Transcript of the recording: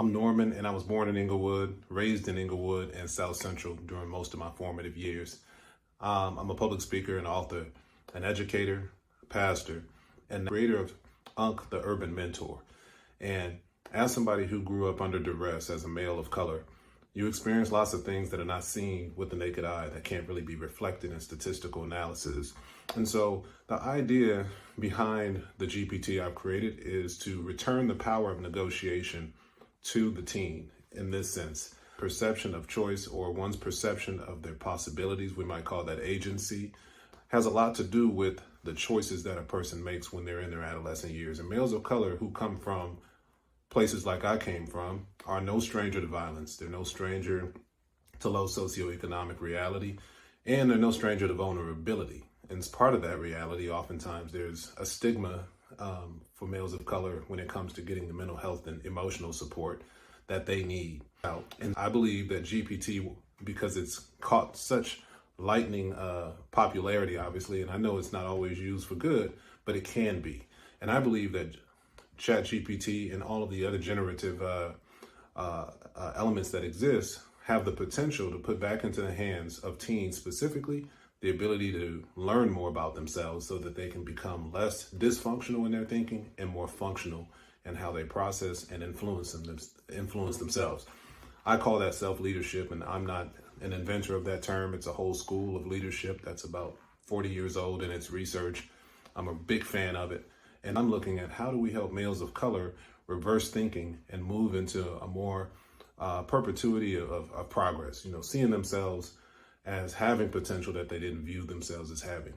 I'm Norman, and I was born in Inglewood, raised in Inglewood and South Central during most of my formative years. I'm a public speaker and author, an educator, pastor, and creator of the Urban Mentor. And as somebody who grew up under duress as a male of color, you experience lots of things that are not seen with the naked eye, that can't really be reflected in statistical analysis. And so the idea behind the GPT I've created is to return the power of negotiation to the teen in this sense. Perception of choice, or one's perception of their possibilities, we might call that agency, has a lot to do with the choices that a person makes when they're in their adolescent years. And males of color who come from places like I came from are no stranger to violence. They're no stranger to low socioeconomic reality, and they're no stranger to vulnerability. And as part of that reality, oftentimes there's a stigma for males of color when it comes to getting the mental health and emotional support that they need. And I believe that GPT, because it's caught such lightning popularity, obviously, and I know it's not always used for good, but it can be. And I believe that ChatGPT and all of the other generative elements that exist have the potential to put back into the hands of teens specifically the ability to learn more about themselves so that they can become less dysfunctional in their thinking and more functional in how they process and influence themselves. I call that self-leadership, and I'm not an inventor of that term. It's a whole school of leadership that's about 40 years old in its research. I'm a big fan of it. And I'm looking at how do we help males of color reverse thinking and move into a more perpetuity of progress, seeing themselves as having potential that they didn't view themselves as having.